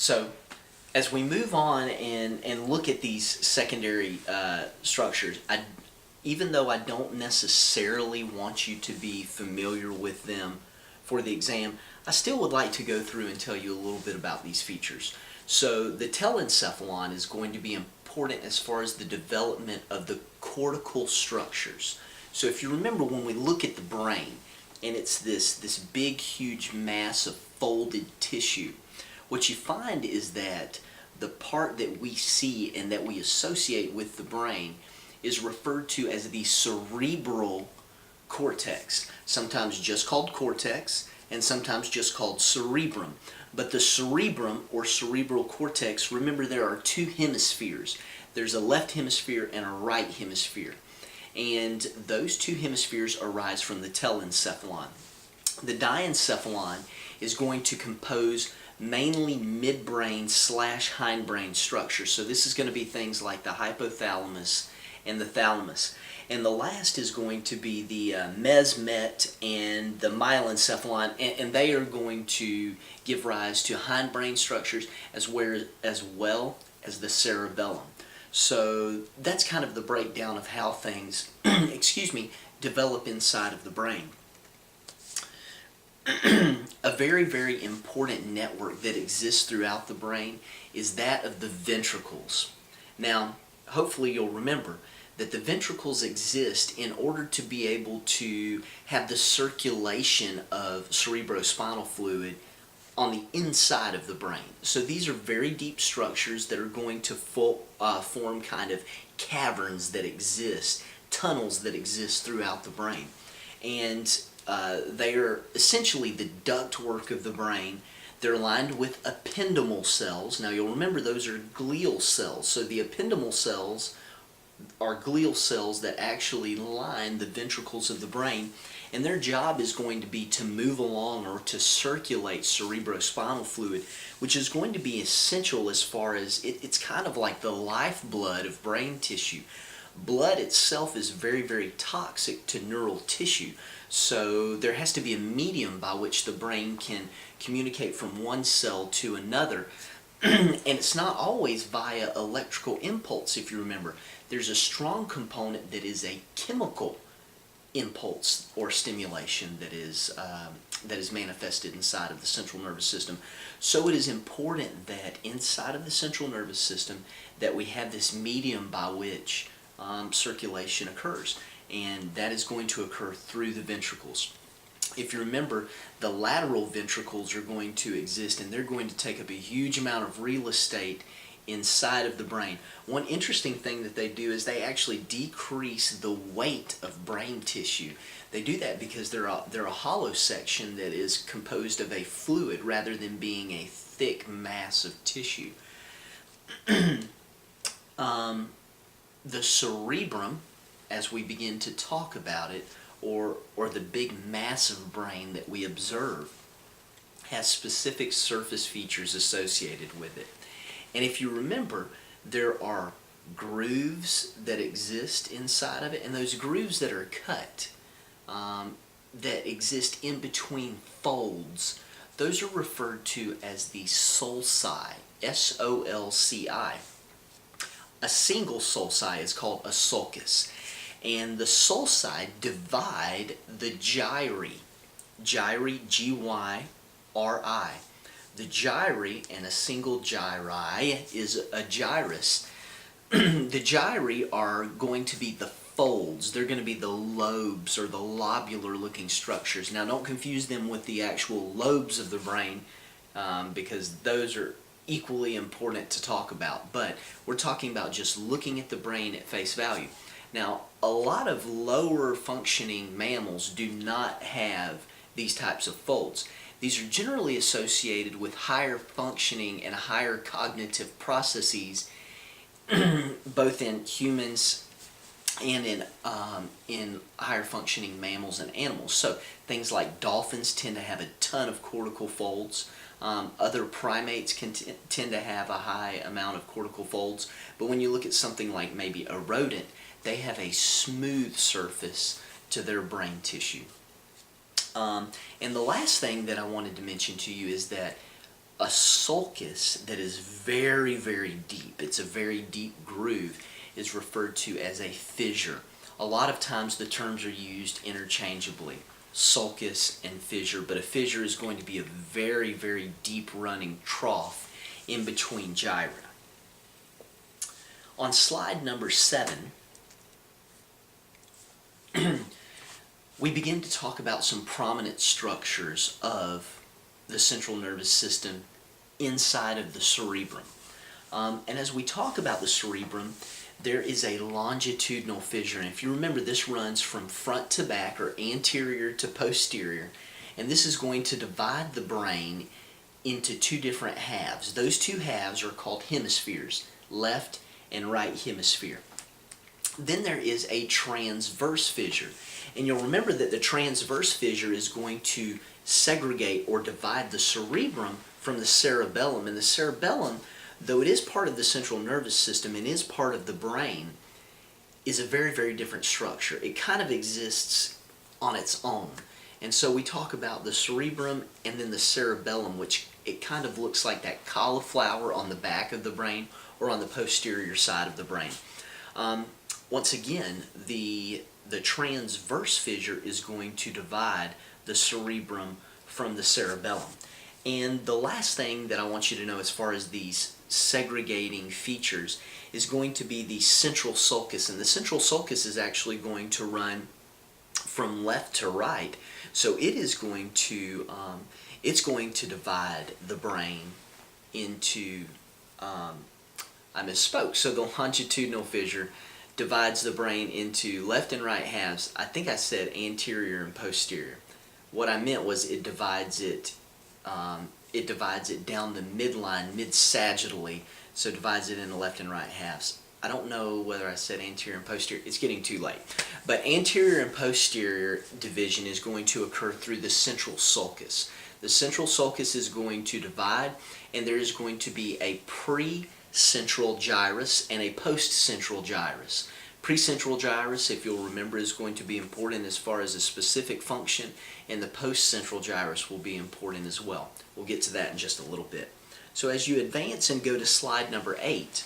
So as we move on and look at these secondary structures, even though I don't necessarily want you to be familiar with them for the exam, I still would like to go through and tell you a little bit about these features. So the telencephalon is going to be important as far as the development of the cortical structures. So if you remember, when we look at the brain, and it's this big, huge mass of folded tissue, what you find is that the part that we see and that we associate with the brain is referred to as the cerebral cortex, sometimes just called cortex and sometimes just called cerebrum. But the cerebrum or cerebral cortex, remember, there are two hemispheres. There's a left hemisphere and a right hemisphere. And those two hemispheres arise from the telencephalon. The diencephalon is going to compose mainly midbrain / hindbrain structure. So this is going to be things like the hypothalamus and the thalamus. And the last is going to be the mesmet and the myelencephalon, and they are going to give rise to hindbrain structures as well as the cerebellum. So that's kind of the breakdown of how things develop inside of the brain. A very, very important network that exists throughout the brain is that of the ventricles. Now, hopefully you'll remember that the ventricles exist in order to be able to have the circulation of cerebrospinal fluid on the inside of the brain. So these are very deep structures that are going to form kind of caverns that exist, tunnels that exist throughout the brain. And they are essentially the ductwork of the brain. They're lined with ependymal cells. Now you'll remember those are glial cells. So the ependymal cells are glial cells that actually line the ventricles of the brain, and their job is going to be to move along or to circulate cerebrospinal fluid, which is going to be essential as far as it's kind of like the lifeblood of brain tissue. Blood itself is very, very toxic to neural tissue, so there has to be a medium by which the brain can communicate from one cell to another. And it's not always via electrical impulse, if you remember. There's a strong component that is a chemical impulse or stimulation that is manifested inside of the central nervous system. So it is important that inside of the central nervous system that we have this medium by which circulation occurs, and that is going to occur through the ventricles. If you remember, the lateral ventricles are going to exist, and they're going to take up a huge amount of real estate inside of the brain. One interesting thing that they do is they actually decrease the weight of brain tissue. They do that because they're a hollow section that is composed of a fluid rather than being a thick mass of tissue. The cerebrum, as we begin to talk about it, or the big massive brain that we observe, has specific surface features associated with it. And if you remember, there are grooves that exist inside of it, and those grooves that are cut, that exist in between folds, those are referred to as the sulci, S-O-L-C-I. A single sulci is called a sulcus. And the sulci divide the gyri, G-Y-R-I. The gyri, and a single gyri is a gyrus. The gyri are going to be the folds. They're going to be the lobes or the lobular looking structures. Now don't confuse them with the actual lobes of the brain, because those are equally important to talk about. But we're talking about just looking at the brain at face value. Now, a lot of lower functioning mammals do not have these types of folds. These are generally associated with higher functioning and higher cognitive processes, both in humans and in higher functioning mammals and animals. So things like dolphins tend to have a ton of cortical folds. Other primates can tend to have a high amount of cortical folds. But when you look at something like maybe a rodent, they have a smooth surface to their brain tissue. And the last thing that I wanted to mention to you is that A sulcus that is very, very deep, it's a very deep groove, is referred to as a fissure. A lot of times the terms are used interchangeably, sulcus and fissure, but a fissure is going to be a very, very deep running trough in between gyra. On slide number 7, we begin to talk about some prominent structures of the central nervous system inside of the cerebrum. And as we talk about the cerebrum, there is a longitudinal fissure. And if you remember, this runs from front to back, or anterior to posterior, and this is going to divide the brain into two different halves. Those two halves are called hemispheres, left and right hemisphere. Then there is a transverse fissure. And you'll remember that the transverse fissure is going to segregate or divide the cerebrum from the cerebellum. And the cerebellum, though it is part of the central nervous system and is part of the brain, is a very, very different structure. It kind of exists on its own. And so we talk about the cerebrum and then the cerebellum, which it kind of looks like that cauliflower on the back of the brain or on the posterior side of the brain. Once again, the transverse fissure is going to divide the cerebrum from the cerebellum. And the last thing that I want you to know as far as these segregating features is going to be the central sulcus. And the central sulcus is actually going to run from left to right. So it is going to divide the brain into, I misspoke. So the longitudinal fissure divides the brain into left and right halves. I think I said anterior and posterior. What I meant was it divides it down the midline, mid-sagittally, so divides it into left and right halves. I don't know whether I said anterior and posterior. It's getting too late. But anterior and posterior division is going to occur through the central sulcus. The central sulcus is going to divide, and there is going to be a pre-central gyrus and a post-central gyrus. Pre-central gyrus, if you'll remember, is going to be important as far as a specific function, and the post-central gyrus will be important as well. We'll get to that in just a little bit. So as you advance and go to slide number 8,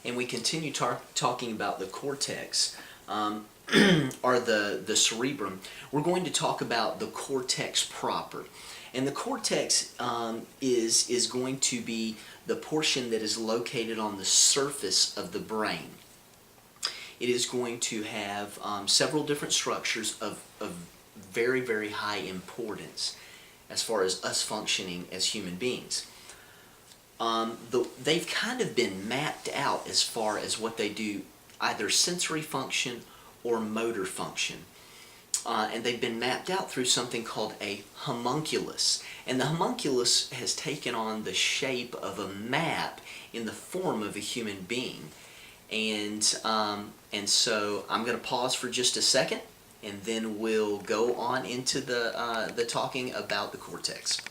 and we continue talking about the cortex, or the cerebrum, we're going to talk about the cortex proper. And the cortex is going to be the portion that is located on the surface of the brain. It is going to have several different structures of very, very high importance as far as us functioning as human beings. They've kind of been mapped out as far as what they do, either sensory function or motor function. And they've been mapped out through something called a homunculus. And the homunculus has taken on the shape of a map in the form of a human being. And so I'm going to pause for just a second, and then we'll go on into the talking about the cortex.